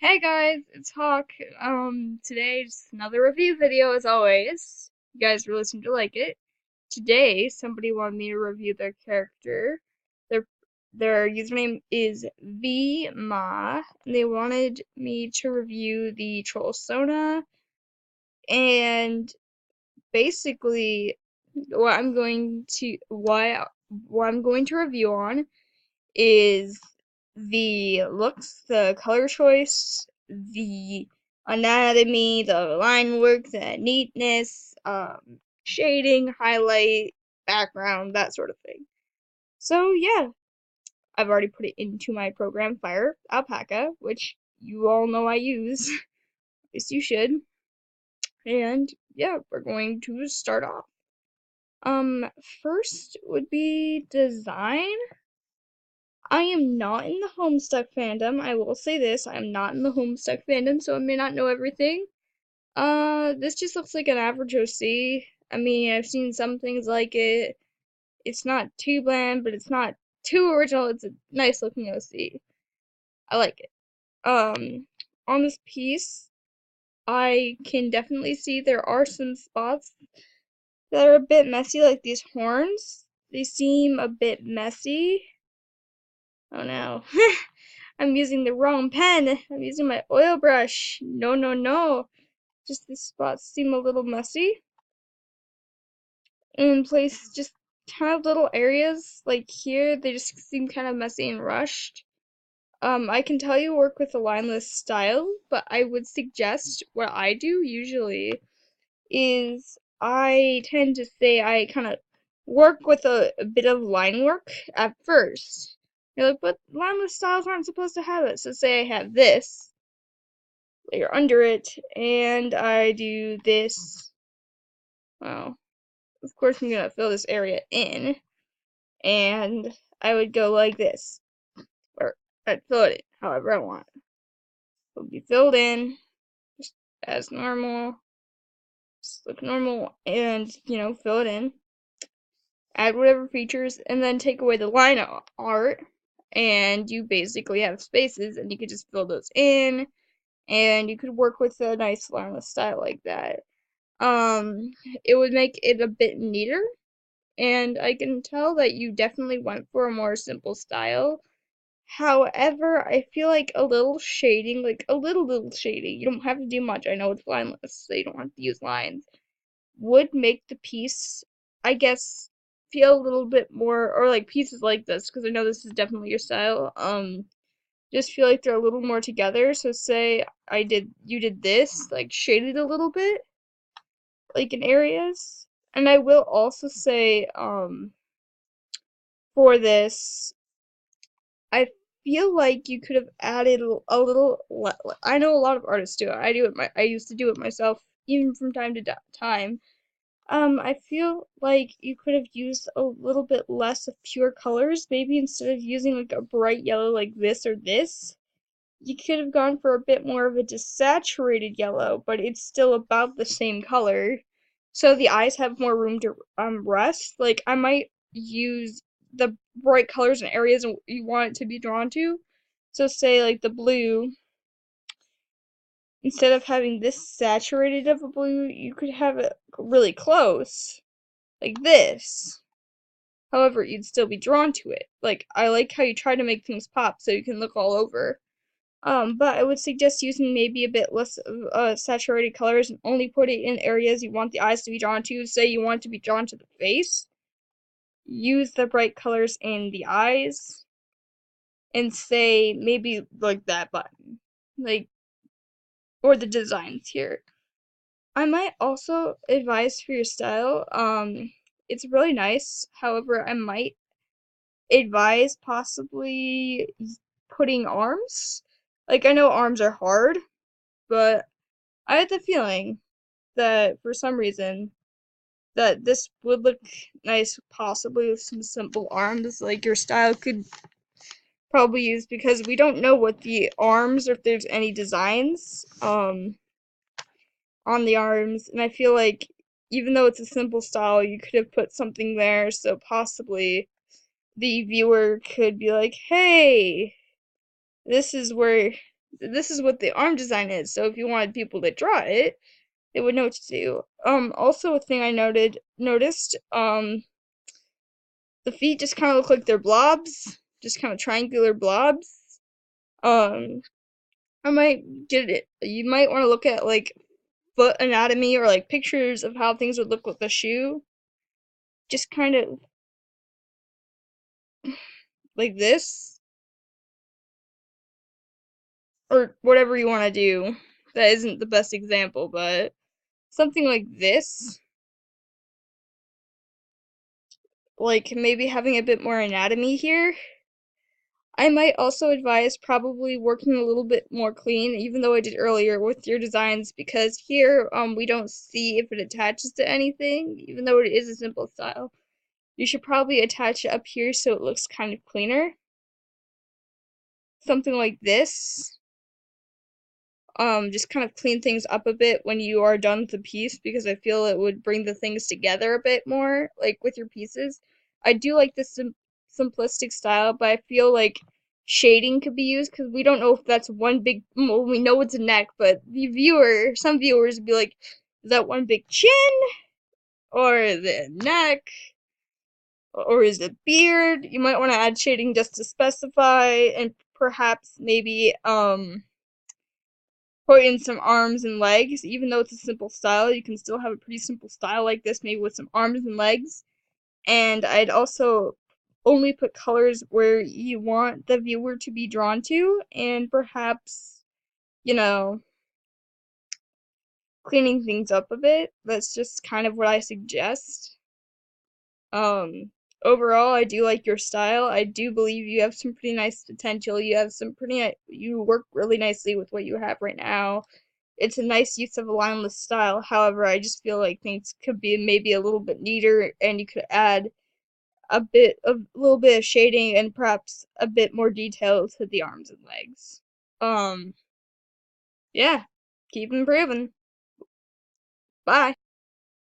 Hey guys, it's Hawk. Today just another review video as always. You guys really seem to like it. Today, somebody wanted me to review their character. Their their username is VMA, and they wanted me to review the Troll Sona, and basically what I'm going to review on is the looks, the color choice, the anatomy, the line work, the neatness, shading, highlight, background, that sort of thing. So yeah, I've already put it into my program Fire Alpaca, which you all know I use. At least you should. And yeah, we're going to start off. First would be design. I am not in the Homestuck fandom. I will say this, I am not in the Homestuck fandom, so I may not know everything. This just looks like an average OC. I mean, I've seen some things like it. It's not too bland, but it's not too original. It's a nice looking OC. I like it. On this piece, I can definitely see there are some spots that are a bit messy, like these horns. They seem a bit messy. Oh no. I'm using the wrong pen. I'm using my oil brush. No, no, no. Just the spots seem a little messy. In place, just kind of little areas like here, they just seem kind of messy and rushed. I can tell you work with a lineless style, but I would suggest what I do usually is I tend to say I kind of work with a bit of line work at first. You're like, but lineless styles aren't supposed to have it. So say I have this layer under it, and I do this. Well, of course I'm gonna fill this area in, and I would go like this, or I'd fill it in however I want. It would be filled in, just as normal, just look normal, and fill it in. Add whatever features, and then take away the line art, and you basically have spaces, and you could just fill those in, and you could work with a nice lineless style like that. It would make it a bit neater, and I can tell that you definitely went for a more simple style. However, I feel like a little shading, like a little shading, you don't have to do much. I know it's lineless, so you don't have to use lines, would make the piece, I guess, feel a little bit more, or like pieces like this, because I know this is definitely your style, just feel like they're a little more together. So say you did this, like shaded a little bit, like in areas. And I will also say, for this, I feel like you could have added a little. I know a lot of artists do it. I used to do it myself, even from time to time. I feel like you could have used a little bit less of pure colors. Maybe instead of using like a bright yellow like this or this, you could have gone for a bit more of a desaturated yellow, but it's still about the same color. So the eyes have more room to rest. Like I might use the bright colors in areas you want it to be drawn to. So say like the blue, instead of having this saturated of a blue, you could have it really close, like this. However, you'd still be drawn to it. Like I like how you try to make things pop so you can look all over. But I would suggest using maybe a bit less saturated colors and only put it in areas you want the eyes to be drawn to. Say you want to be drawn to the face, use the bright colors in the eyes, and say maybe like that button, like, or the designs here. I might also advise for your style, it's really nice. However, I might advise possibly putting arms. Like, I know arms are hard, but I had the feeling that for some reason that this would look nice possibly with some simple arms like your style could probably use, because we don't know what the arms, or if there's any designs on the arms, and I feel like even though it's a simple style, you could have put something there so possibly the viewer could be like, hey, this is where this is what the arm design is. So if you wanted people to draw it, they would know what to do. Also a thing I noticed, the feet just kind of look like they're blobs, just kind of triangular blobs. Um, I might get it. You might want to look at like foot anatomy or like pictures of how things would look with a shoe. Just kind of like this, or whatever you want to do. That isn't the best example, but something like this. Like maybe having a bit more anatomy here. I might also advise probably working a little bit more clean, even though I did earlier with your designs, because here we don't see if it attaches to anything, even though it is a simple style. You should probably attach it up here so it looks kind of cleaner. Something like this. Just kind of clean things up a bit when you are done with the piece, because I feel it would bring the things together a bit more, like with your pieces. I do like this simplistic style, but I feel like shading could be used, because we don't know if that's one big, well, we know it's a neck, but some viewers would be like, is that one big chin, or is it a neck, or is it beard? You might want to add shading just to specify, and perhaps maybe, put in some arms and legs. Even though it's a simple style, you can still have a pretty simple style like this, maybe with some arms and legs. And I'd also only put colors where you want the viewer to be drawn to, and perhaps, you know, cleaning things up a bit. That's just kind of what I suggest. Um, Overall, I do like your style. I do believe you have some pretty nice potential. You work really nicely with what you have right now. It's a nice use of a lineless style. However, I just feel like things could be maybe a little bit neater, and you could add a little bit of shading and perhaps a bit more detail to the arms and legs. Um, yeah, keep improving. Bye.